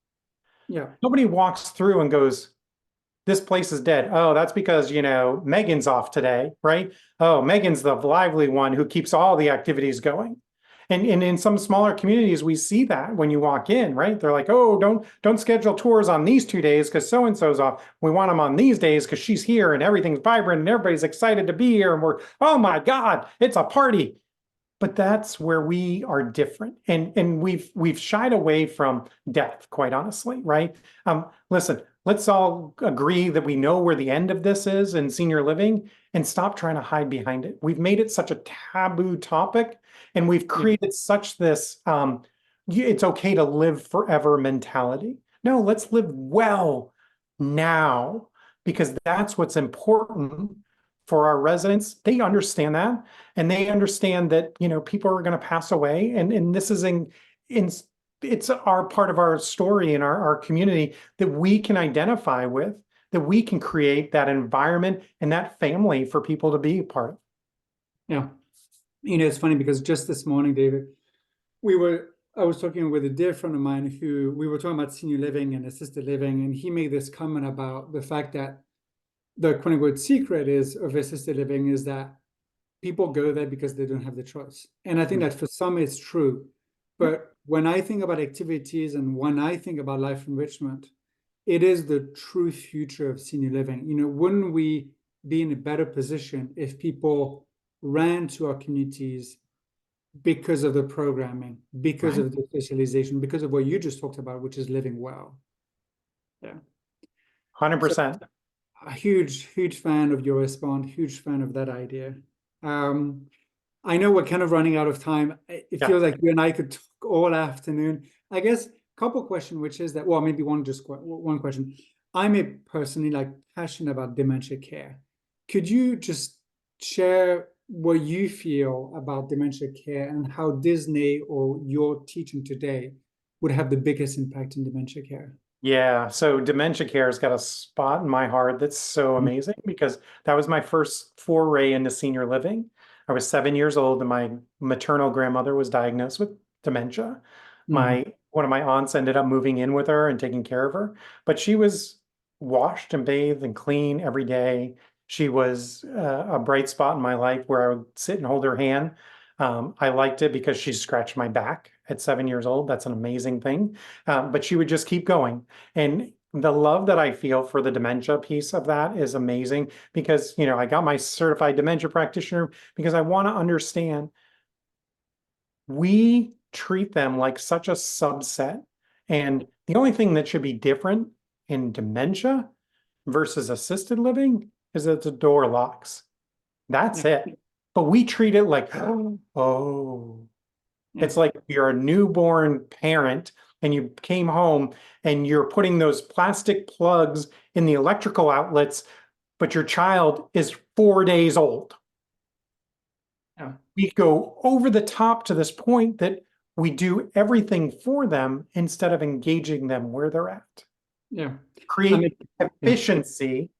Yeah. Nobody walks through and goes, this place is dead. Oh, that's because, Megan's off today, right? Oh, Megan's the lively one who keeps all the activities going. And in some smaller communities, we see that when you walk in, right? They're like, oh, don't schedule tours on these 2 days because so-and-so's off. We want them on these days because she's here and everything's vibrant and everybody's excited to be here. And we're, oh my God, it's a party. but that's where we are different. And we've shied away from death, quite honestly, right? Listen, let's all agree that we know where the end of this is in senior living and stop trying to hide behind it. We've made it such a taboo topic, and we've created such this it's okay to live forever mentality. No, let's live well now, because that's what's important for our residents. They understand that, and they understand that, you know, people are going to pass away, and this is in it's our part of our story in our community that we can identify with, that we can create that environment and that family for people to be a part of. Yeah. You know, it's funny because just this morning, David, I was talking with a dear friend of mine who we were talking about senior living and assisted living, and he made this comment about the fact that the quote unquote secret is of assisted living is that people go there because they don't have the choice. And I think that for some it's true. But when I think about activities and when I think about life enrichment, it is the true future of senior living. You know, wouldn't we be in a better position if people ran to our communities because of the programming, because of the specialization, because of what you just talked about, which is living well? Yeah. 100%. A huge fan of your response, huge fan of that idea. I know we're kind of running out of time. It feels like you and I could talk all afternoon. I guess a couple questions, which is that, well, maybe one question. I'm a personally like passionate about dementia care. Could you just share what you feel about dementia care and how Disney or your teaching today would have the biggest impact in dementia care? Yeah, so dementia care has got a spot in my heart that's so amazing, because that was my first foray into senior living. I was 7 years old and my maternal grandmother was diagnosed with dementia. One of my aunts ended up moving in with her and taking care of her, but she was washed and bathed and clean every day. She was a bright spot in my life where I would sit and hold her hand. I liked it because she scratched my back at 7 years old. That's an amazing thing. But she would just keep going. And the love that I feel for the dementia piece of that is amazing, because, you know, I got my certified dementia practitioner because I want to understand we treat them like such a subset. And the only thing that should be different in dementia versus assisted living is that the door locks. That's it. But we treat it like, oh, it's like you're a newborn parent and you came home and you're putting those plastic plugs in the electrical outlets, but your child is 4 days old. We go over the top to this point that we do everything for them instead of engaging them where they're at. Create efficiency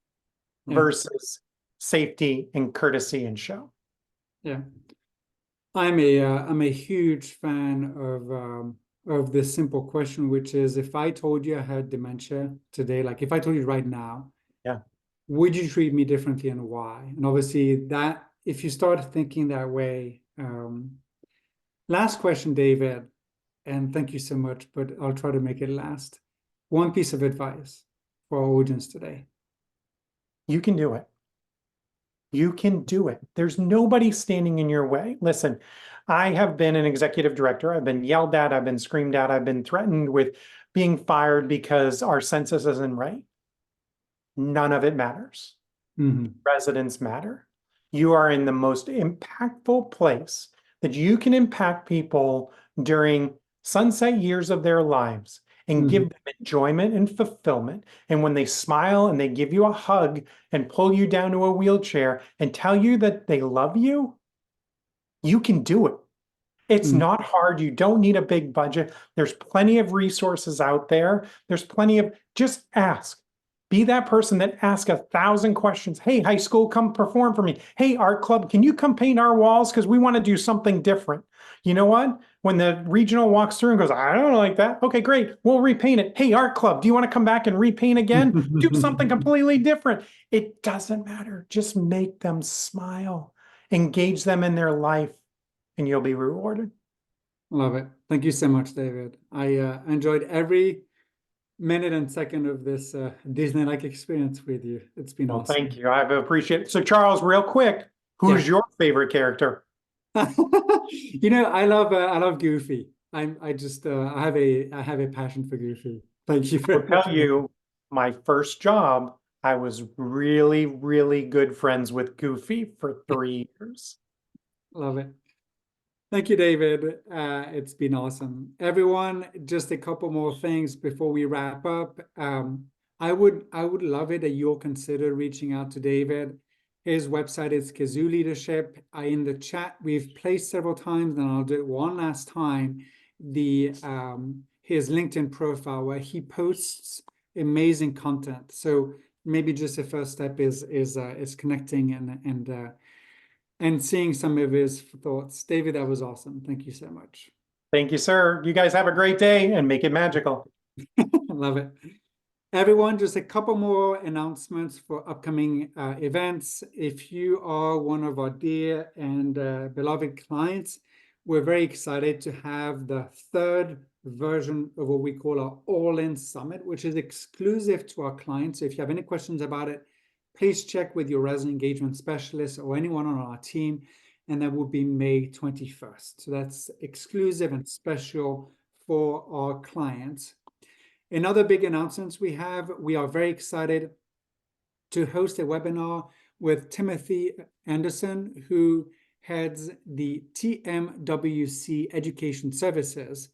versus safety and courtesy and show. I'm a huge fan of this simple question, which is, if I told you I had dementia today, like if I told you right now, would you treat me differently and why? And obviously that, if you start thinking that way, last question, David, and thank you so much, but I'll try to make it last. One piece of advice for our audience today. You can do it. You can do it. There's nobody standing in your way. Listen, I have been an executive director. I've been yelled at. I've been screamed at. I've been threatened with being fired because our census isn't right. None of it matters. Residents matter. You are in the most impactful place that you can impact people during sunset years of their lives and give them enjoyment and fulfillment. And when they smile and they give you a hug and pull you down to a wheelchair and tell you that they love you, you can do it. It's not hard. You don't need a big budget. There's plenty of resources out there. There's plenty of, just ask. Be that person that asks 1,000 questions. Hey, high school, come perform for me. Hey, art club, can you come paint our walls? Because we want to do something different. You know what? When the regional walks through and goes, I don't like that. Okay, great. We'll repaint it. Hey, art club, do you want to come back and repaint again? Do something completely different. It doesn't matter. Just make them smile. Engage them in their life, and you'll be rewarded. Love it. Thank you so much, David. I enjoyed every minute and second of this Disney-like experience with you. It's been awesome. Thank you. I appreciate it. So, Charles, real quick, who's your favorite character? I love Goofy. I have a passion for Goofy. Thank you I'll very much. tell you, my first job, I was really, really good friends with Goofy for 3 years. Love it. Thank you, David. It's been awesome. Everyone, just a couple more things before we wrap up. I would love it that you'll consider reaching out to David. His website is Kazoo Leadership. In the chat, we've placed several times, and I'll do it one last time, his LinkedIn profile where he posts amazing content. So maybe just a first step is connecting and seeing some of his thoughts. David, that was awesome. Thank you so much. Thank you, sir. You guys have a great day and make it magical. Love it. Everyone, just a couple more announcements for upcoming events. If you are one of our dear and beloved clients, we're very excited to have the third version of what we call our All-In Summit, which is exclusive to our clients. So if you have any questions about it, please check with your resident engagement specialist or anyone on our team, and that will be May 21st. So that's exclusive and special for our clients. Another big announcements we are very excited to host a webinar with Timothy Anderson, who heads the TMWC Education Services.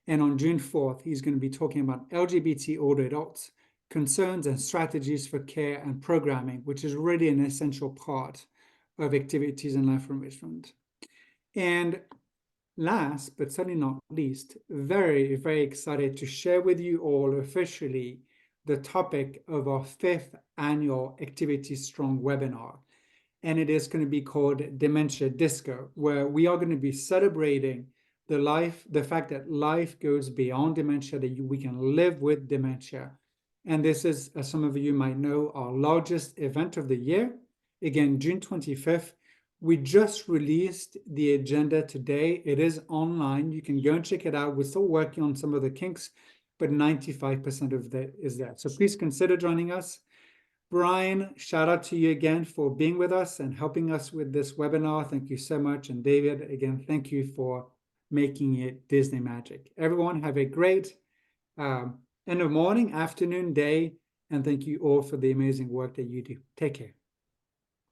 And on June 4th, he's going to be talking about LGBT older adults, concerns and strategies for care and programming, which is really an essential part of activities and life enrichment. And last, but certainly not least, very, very excited to share with you all officially the topic of our 5th annual Activity Strong webinar. And it is going to be called Dementia Disco, where we are going to be celebrating the fact that life goes beyond dementia, that we can live with dementia. And this is, as some of you might know, our largest event of the year. Again, June 25th. We just released the agenda today. It is online. You can go and check it out. We're still working on some of the kinks, but 95% of that is there. So please consider joining us. Brian, shout out to you again for being with us and helping us with this webinar. Thank you so much. And David, again, thank you for making it Disney magic. Everyone have a great end of morning, afternoon, day, and thank you all for the amazing work that you do. Take care.